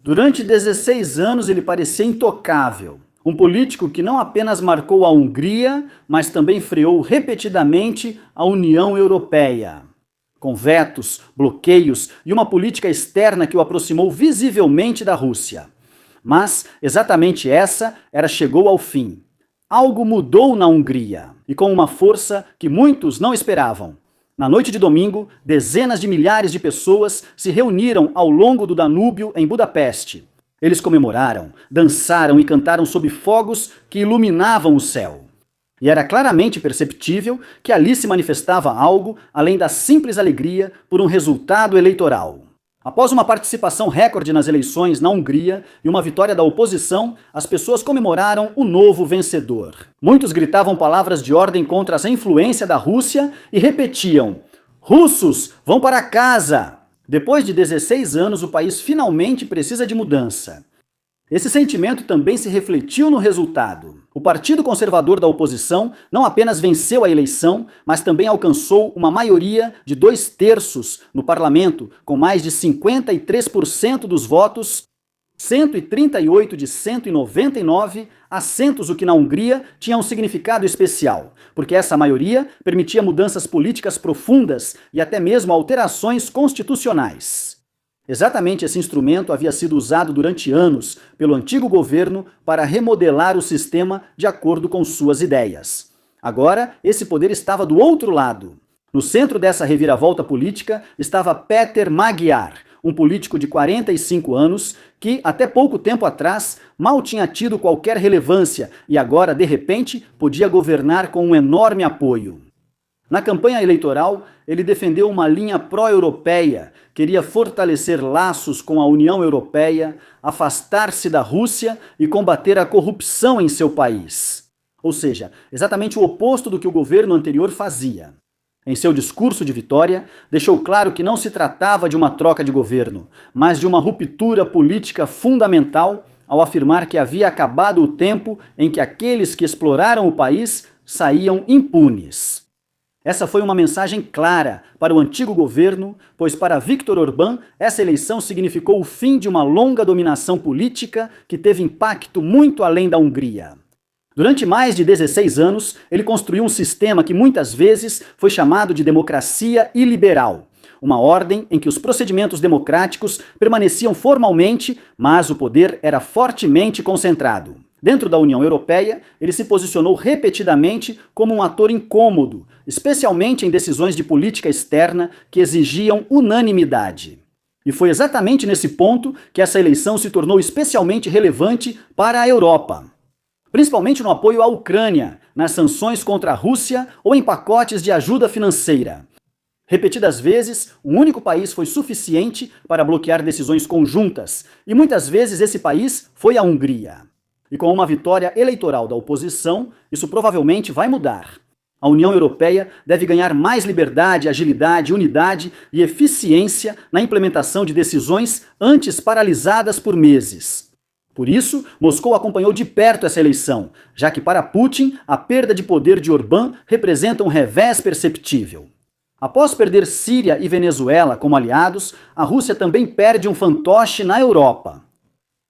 Durante 16 anos ele parecia intocável. Um político que não apenas marcou a Hungria, mas também freou repetidamente a União Europeia. Com vetos, bloqueios e uma política externa que o aproximou visivelmente da Rússia. Mas exatamente essa chegou ao fim. Algo mudou na Hungria, e com uma força que muitos não esperavam. Na noite de domingo, dezenas de milhares de pessoas se reuniram ao longo do Danúbio em Budapeste. Eles comemoraram, dançaram e cantaram sob fogos que iluminavam o céu. E era claramente perceptível que ali se manifestava algo além da simples alegria por um resultado eleitoral. Após uma participação recorde nas eleições na Hungria e uma vitória da oposição, as pessoas comemoraram o novo vencedor. Muitos gritavam palavras de ordem contra a influência da Rússia e repetiam: "Russos, vão para casa!" Depois de 16 anos, o país finalmente precisa de mudança. Esse sentimento também se refletiu no resultado. O Partido Conservador da oposição não apenas venceu a eleição, mas também alcançou uma maioria de 2/3 no parlamento, com mais de 53% dos votos, 138 de 199 assentos, o que na Hungria tinha um significado especial, porque essa maioria permitia mudanças políticas profundas e até mesmo alterações constitucionais. Exatamente esse instrumento havia sido usado durante anos pelo antigo governo para remodelar o sistema de acordo com suas ideias. Agora, esse poder estava do outro lado. No centro dessa reviravolta política estava Péter Magyar, um político de 45 anos que, até pouco tempo atrás, mal tinha tido qualquer relevância e agora, de repente, podia governar com um enorme apoio. Na campanha eleitoral, ele defendeu uma linha pró-europeia, queria fortalecer laços com a União Europeia, afastar-se da Rússia e combater a corrupção em seu país. Ou seja, exatamente o oposto do que o governo anterior fazia. Em seu discurso de vitória, deixou claro que não se tratava de uma troca de governo, mas de uma ruptura política fundamental, ao afirmar que havia acabado o tempo em que aqueles que exploraram o país saíam impunes. Essa foi uma mensagem clara para o antigo governo, pois para Viktor Orbán essa eleição significou o fim de uma longa dominação política que teve impacto muito além da Hungria. Durante mais de 16 anos, ele construiu um sistema que muitas vezes foi chamado de democracia iliberal, uma ordem em que os procedimentos democráticos permaneciam formalmente, mas o poder era fortemente concentrado. Dentro da União Europeia, ele se posicionou repetidamente como um ator incômodo, especialmente em decisões de política externa que exigiam unanimidade. E foi exatamente nesse ponto que essa eleição se tornou especialmente relevante para a Europa. Principalmente no apoio à Ucrânia, nas sanções contra a Rússia ou em pacotes de ajuda financeira. Repetidas vezes, um único país foi suficiente para bloquear decisões conjuntas, e muitas vezes esse país foi a Hungria. E com uma vitória eleitoral da oposição, isso provavelmente vai mudar. A União Europeia deve ganhar mais liberdade, agilidade, unidade e eficiência na implementação de decisões antes paralisadas por meses. Por isso, Moscou acompanhou de perto essa eleição, já que para Putin, a perda de poder de Orbán representa um revés perceptível. Após perder Síria e Venezuela como aliados, a Rússia também perde um fantoche na Europa.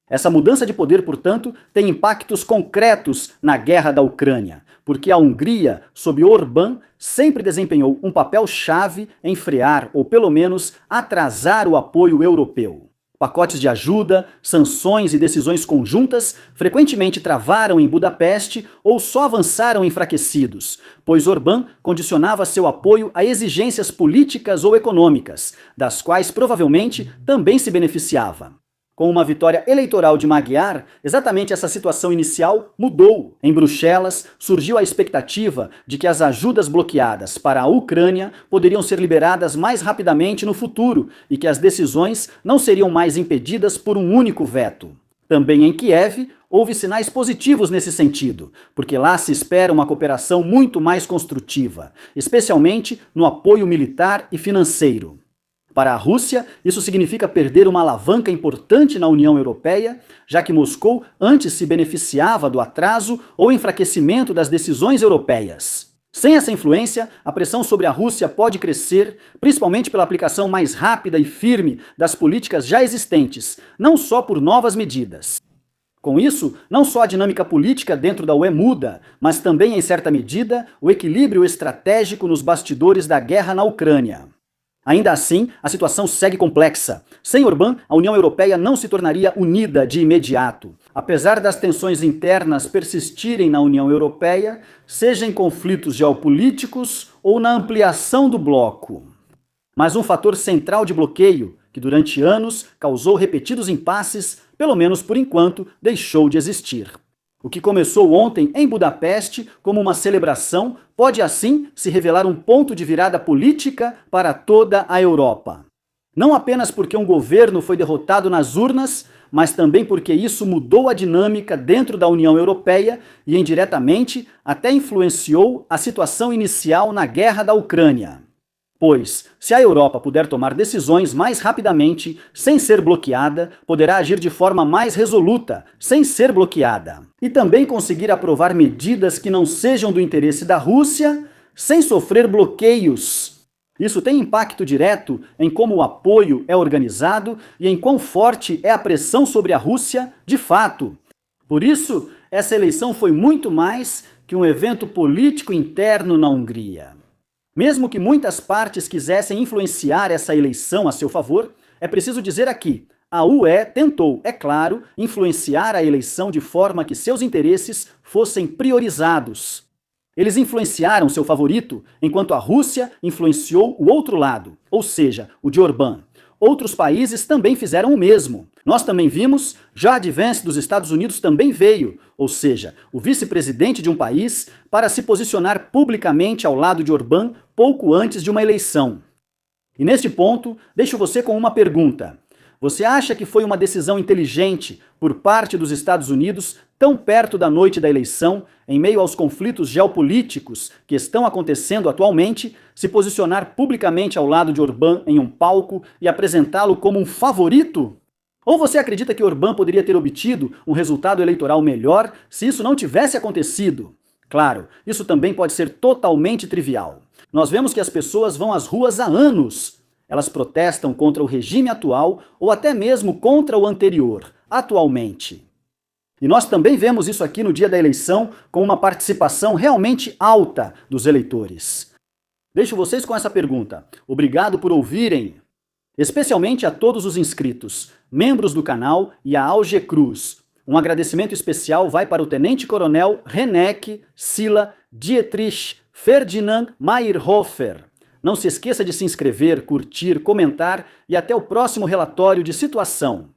Essa mudança de poder, portanto, tem impactos concretos na guerra da Ucrânia, porque a Hungria, sob Orbán, sempre desempenhou um papel-chave em frear ou pelo menos atrasar o apoio europeu. Pacotes de ajuda, sanções e decisões conjuntas frequentemente travaram em Budapeste ou só avançaram enfraquecidos, pois Orbán condicionava seu apoio a exigências políticas ou econômicas, das quais provavelmente também se beneficiava. Com uma vitória eleitoral de Magyar, exatamente essa situação inicial mudou. Em Bruxelas, surgiu a expectativa de que as ajudas bloqueadas para a Ucrânia poderiam ser liberadas mais rapidamente no futuro e que as decisões não seriam mais impedidas por um único veto. Também em Kiev, houve sinais positivos nesse sentido, porque lá se espera uma cooperação muito mais construtiva, especialmente no apoio militar e financeiro. Para a Rússia, isso significa perder uma alavanca importante na União Europeia, já que Moscou antes se beneficiava do atraso ou enfraquecimento das decisões europeias. Sem essa influência, a pressão sobre a Rússia pode crescer, principalmente pela aplicação mais rápida e firme das políticas já existentes, não só por novas medidas. Com isso, não só a dinâmica política dentro da UE muda, mas também, em certa medida, o equilíbrio estratégico nos bastidores da guerra na Ucrânia. Ainda assim, a situação segue complexa. Sem Orbán, a União Europeia não se tornaria unida de imediato. Apesar das tensões internas persistirem na União Europeia, seja em conflitos geopolíticos ou na ampliação do bloco. Mas um fator central de bloqueio, que durante anos causou repetidos impasses, pelo menos por enquanto, deixou de existir. O que começou ontem em Budapeste como uma celebração pode assim se revelar um ponto de virada política para toda a Europa. Não apenas porque um governo foi derrotado nas urnas, mas também porque isso mudou a dinâmica dentro da União Europeia e indiretamente até influenciou a situação inicial na guerra da Ucrânia. Pois, se a Europa puder tomar decisões mais rapidamente, sem ser bloqueada, poderá agir de forma mais resoluta, sem ser bloqueada. E também conseguir aprovar medidas que não sejam do interesse da Rússia, sem sofrer bloqueios. Isso tem impacto direto em como o apoio é organizado e em quão forte é a pressão sobre a Rússia de fato. Por isso, essa eleição foi muito mais que um evento político interno na Hungria. Mesmo que muitas partes quisessem influenciar essa eleição a seu favor, é preciso dizer aqui, a UE tentou, é claro, influenciar a eleição de forma que seus interesses fossem priorizados. Eles influenciaram seu favorito, enquanto a Rússia influenciou o outro lado, ou seja, o de Orbán. Outros países também fizeram o mesmo. Nós também vimos, J.D. Vance dos Estados Unidos também veio, ou seja, o vice-presidente de um país, para se posicionar publicamente ao lado de Orbán pouco antes de uma eleição. E neste ponto, deixo você com uma pergunta. Você acha que foi uma decisão inteligente por parte dos Estados Unidos, tão perto da noite da eleição, em meio aos conflitos geopolíticos que estão acontecendo atualmente, se posicionar publicamente ao lado de Orbán em um palco e apresentá-lo como um favorito? Ou você acredita que Orbán poderia ter obtido um resultado eleitoral melhor se isso não tivesse acontecido? Claro, isso também pode ser totalmente trivial. Nós vemos que as pessoas vão às ruas há anos. Elas protestam contra o regime atual ou até mesmo contra o anterior, atualmente. E nós também vemos isso aqui no dia da eleição com uma participação realmente alta dos eleitores. Deixo vocês com essa pergunta. Obrigado por ouvirem. Especialmente a todos os inscritos, membros do canal e a Alge Cruz. Um agradecimento especial vai para o Tenente Coronel Renek Sila Dietrich Ferdinand Mayerhofer. Não se esqueça de se inscrever, curtir, comentar e até o próximo relatório de situação.